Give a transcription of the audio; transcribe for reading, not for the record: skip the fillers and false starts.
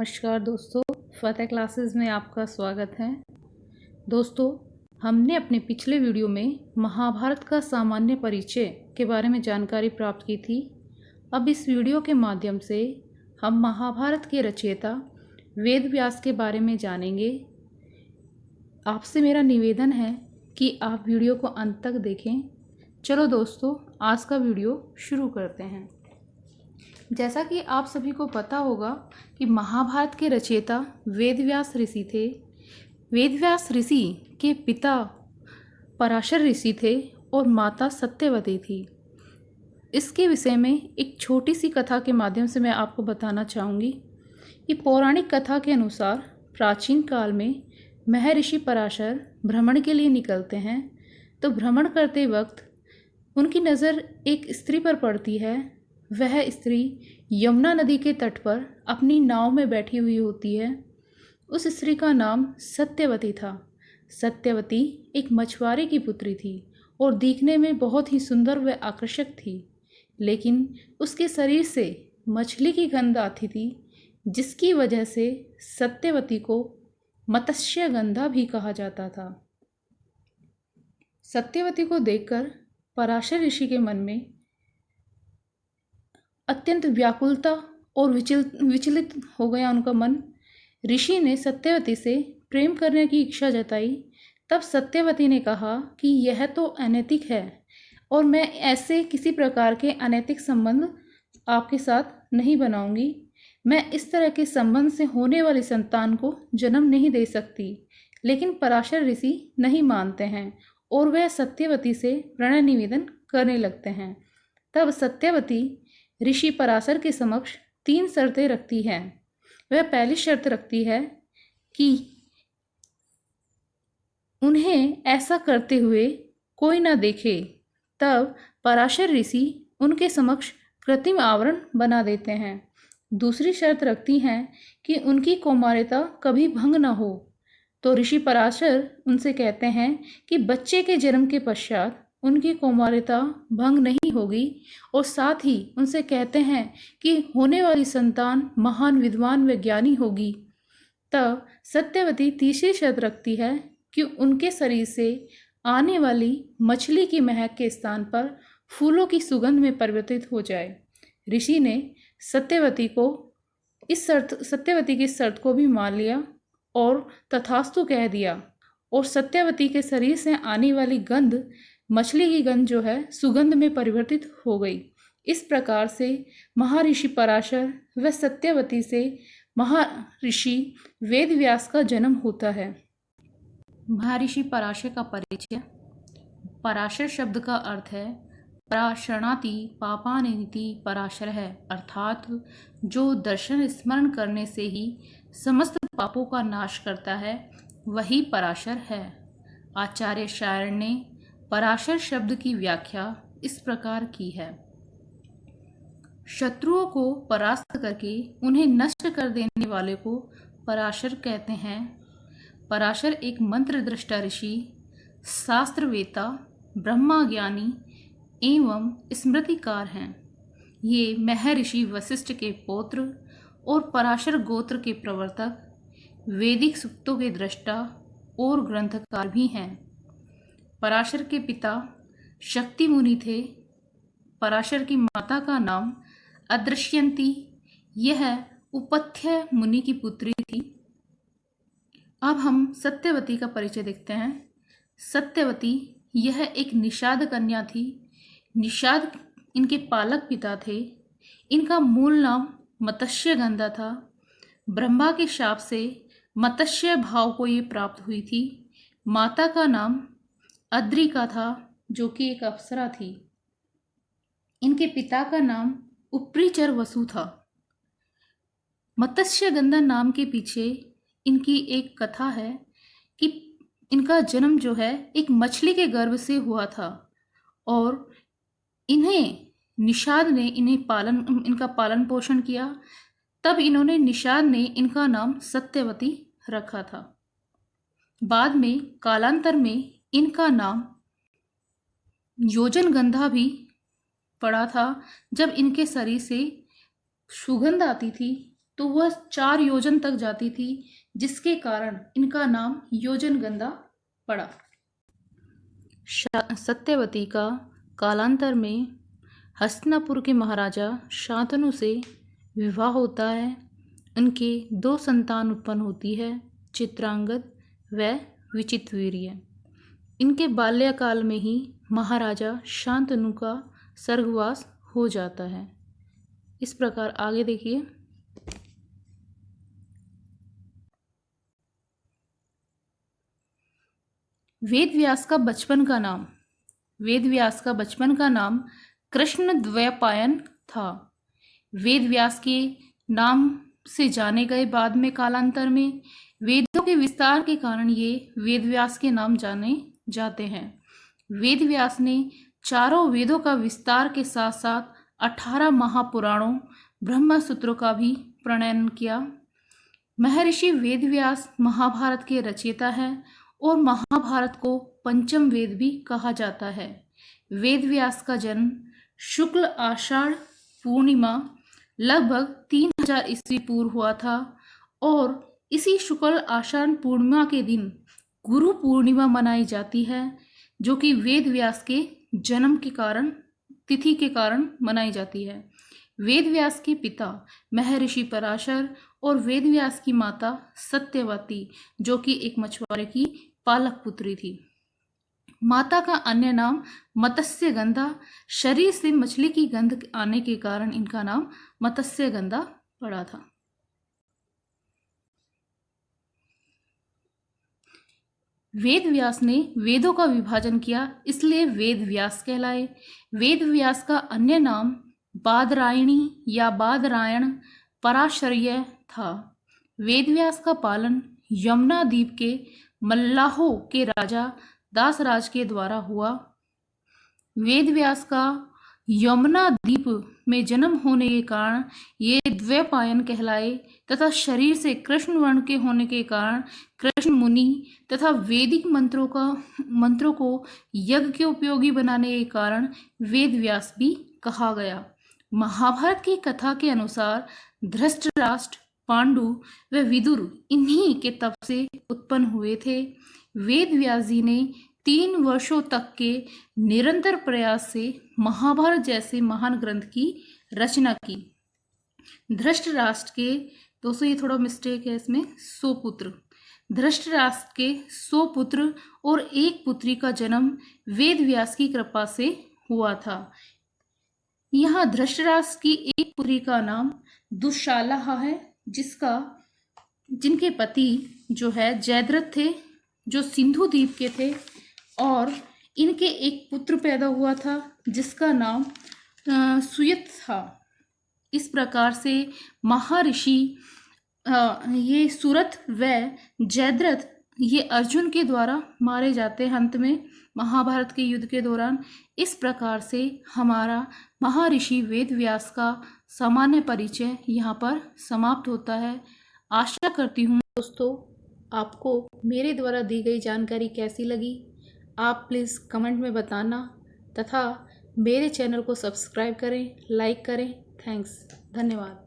नमस्कार दोस्तों, फतेह क्लासेस में आपका स्वागत है। दोस्तों, हमने अपने पिछले वीडियो में महाभारत का सामान्य परिचय के बारे में जानकारी प्राप्त की थी। अब इस वीडियो के माध्यम से हम महाभारत के रचयिता वेद व्यास के बारे में जानेंगे। आपसे मेरा निवेदन है कि आप वीडियो को अंत तक देखें। चलो दोस्तों, आज का वीडियो शुरू करते हैं। जैसा कि आप सभी को पता होगा कि महाभारत के रचयिता वेदव्यास ऋषि थे। वेदव्यास ऋषि के पिता पराशर ऋषि थे और माता सत्यवती थी। इसके विषय में एक छोटी सी कथा के माध्यम से मैं आपको बताना चाहूँगी कि पौराणिक कथा के अनुसार प्राचीन काल में महर्षि पराशर भ्रमण के लिए निकलते हैं। तो भ्रमण करते वक्त उनकी नज़र एक स्त्री पर पड़ती है। वह स्त्री यमुना नदी के तट पर अपनी नाव में बैठी हुई होती है। उस स्त्री का नाम सत्यवती था। सत्यवती एक मछुआरे की पुत्री थी और दिखने में बहुत ही सुंदर व आकर्षक थी, लेकिन उसके शरीर से मछली की गंध आती थी, जिसकी वजह से सत्यवती को मत्स्यगंधा भी कहा जाता था। सत्यवती को देखकर पराशर ऋषि के मन में अत्यंत व्याकुलता और विचलित हो गया उनका मन। ऋषि ने सत्यवती से प्रेम करने की इच्छा जताई। तब सत्यवती ने कहा कि यह तो अनैतिक है और मैं ऐसे किसी प्रकार के अनैतिक संबंध आपके साथ नहीं बनाऊंगी। मैं इस तरह के संबंध से होने वाली संतान को जन्म नहीं दे सकती। लेकिन पराशर ऋषि नहीं मानते हैं और वह सत्यवती से प्रणय निवेदन करने लगते हैं। तब सत्यवती ऋषि पराशर के समक्ष 3 शर्तें रखती है। वह पहली शर्त रखती है कि उन्हें ऐसा करते हुए कोई ना देखे। तब पराशर ऋषि उनके समक्ष कृत्रिम आवरण बना देते हैं। दूसरी शर्त रखती हैं कि उनकी कौमार्यता कभी भंग न हो। तो ऋषि पराशर उनसे कहते हैं कि बच्चे के जन्म के पश्चात उनकी कौमार्यता भंग नहीं होगी, और साथ ही उनसे कहते हैं कि होने वाली संतान महान विद्वान व ज्ञानी होगी। तब सत्यवती तीसरी शर्त रखती है कि उनके शरीर से आने वाली मछली की महक के स्थान पर फूलों की सुगंध में परिवर्तित हो जाए। ऋषि ने सत्यवती की शर्त को भी मान लिया और तथास्तु कह दिया, और सत्यवती के शरीर से आने वाली गंध मछली की गंध जो है सुगंध में परिवर्तित हो गई। इस प्रकार से महर्षि पराशर व सत्यवती से महर्षि वेदव्यास का जन्म होता है। महर्षि पराशर का परिचय। पराशर शब्द का अर्थ है पराशरणाति पापानिति पराशर है, अर्थात जो दर्शन स्मरण करने से ही समस्त पापों का नाश करता है वही पराशर है। आचार्य शायर ने पराशर शब्द की व्याख्या इस प्रकार की है। शत्रुओं को परास्त करके उन्हें नष्ट कर देने वाले को पराशर कहते हैं। पराशर एक मंत्र दृष्टा ऋषि, शास्त्रवेता, ब्रह्मज्ञानी एवं स्मृतिकार हैं। ये महर्षि वशिष्ठ के पौत्र और पराशर गोत्र के प्रवर्तक, वैदिक सूक्तों के दृष्टा और ग्रंथकार भी हैं। पराशर के पिता शक्ति मुनि थे। पराशर की माता का नाम अदृश्यंती, यह उपथ्य मुनि की पुत्री थी। अब हम सत्यवती का परिचय देखते हैं। सत्यवती यह एक निषाद कन्या थी। निषाद इनके पालक पिता थे। इनका मूल नाम मत्स्यगंधा था। ब्रह्मा के शाप से मत्स्य भाव को ये प्राप्त हुई थी। माता का नाम अद्रिका था, जो कि एक अप्सरा थी। इनके पिता का नाम उपरीचर वसु था। मत्स्यगंधा नाम के पीछे इनकी एक कथा है कि इनका जन्म जो है एक मछली के गर्भ से हुआ था, और निषाद ने इनका पालन पोषण किया। तब निषाद ने इनका नाम सत्यवती रखा था। बाद में कालांतर में इनका नाम योजनगंधा भी पड़ा था। जब इनके शरीर से सुगंध आती थी तो तो वह 4 योजन तक जाती थी, जिसके कारण इनका नाम योजनगंधा पड़ा। सत्यवती का कालांतर में हस्तिनापुर के महाराजा शांतनु से विवाह होता है। उनके 2 संतान उत्पन्न होती है, चित्रांगद व विचित्रवीर्य। इनके बाल्यकाल में ही महाराजा शांतनु का स्वर्गवास हो जाता है। इस प्रकार आगे देखिए। वेदव्यास का बचपन का नाम। वेदव्यास का बचपन का नाम कृष्णद्वैपायन था। वेदव्यास के नाम से जाने गए बाद में कालांतर में वेदों के विस्तार के कारण ये वेदव्यास के नाम जाने जाते हैं। वेदव्यास ने चारों वेदों का विस्तार के साथ साथ 18 महापुराणों ब्रह्मसूत्रों का भी प्रणयन किया। महर्षि वेदव्यास महाभारत के रचयिता है और महाभारत को पंचम वेद भी कहा जाता है। वेदव्यास का जन्म शुक्ल आषाढ़ पूर्णिमा लगभग 3000 ईस्वी पूर्व हुआ था और इसी शुक्ल आषाढ़ पूर्णिमा के दिन गुरु पूर्णिमा मनाई जाती है, जो कि वेदव्यास के जन्म के कारण तिथि के कारण मनाई जाती है। वेदव्यास के पिता महर्षि पराशर और वेदव्यास की माता सत्यवती, जो कि एक मछुआरे की पालक पुत्री थी। माता का अन्य नाम मत्स्यगंधा, शरीर से मछली की गंध आने के कारण इनका नाम मत्स्यगंधा पड़ा था। वेदव्यास ने वेदों का विभाजन किया, इसलिए वेदव्यास कहलाए। वेदव्यास का अन्य नाम बादरायणी या बादरायण पराशर्य था। वेदव्यास का पालन यमुना द्वीप के मल्लाहों के राजा दासराज के द्वारा हुआ। वेदव्यास का यमुना द्वीप में जन्म होने के कारण ये द्वैपायन कहलाए तथा शरीर से कृष्ण वर्ण के होने के कारण कृष्ण मुनि तथा वैदिक मंत्रों को यज्ञ के उपयोगी बनाने के कारण वेदव्यास भी कहा गया। महाभारत की कथा के अनुसार धृतराष्ट्र, पांडु व विदुर इन्हीं के तप से उत्पन्न हुए थे। वेदव्यास जी ने 3 वर्षों तक के निरंतर प्रयास से महाभारत जैसे महान ग्रंथ की रचना की। धृतराष्ट्र के, दोस्तों ये थोड़ा मिस्टेक है इसमें, 100 पुत्र। धृतराष्ट्र के 100 पुत्र और 1 पुत्री का जन्म वेदव्यास की कृपा से हुआ था। यहाँ धृतराष्ट्र की 1 पुत्री का नाम दुशाला है, जिनके पति जो है जयद्रथ थे, जो सिंधु द्वीप के थे, और इनके 1 पुत्र पैदा हुआ था जिसका नाम सुयत था। इस प्रकार से महर्षि ये सुरथ व जयद्रथ ये अर्जुन के द्वारा मारे जाते हैं अंत में महाभारत के युद्ध के दौरान। इस प्रकार से हमारा महर्षि वेदव्यास का सामान्य परिचय यहाँ पर समाप्त होता है। आशा करती हूँ दोस्तों आपको मेरे द्वारा दी गई जानकारी कैसी लगी। आप प्लीज़ कमेंट में बताना तथा मेरे चैनल को सब्सक्राइब करें, लाइक करें। थैंक्स, धन्यवाद।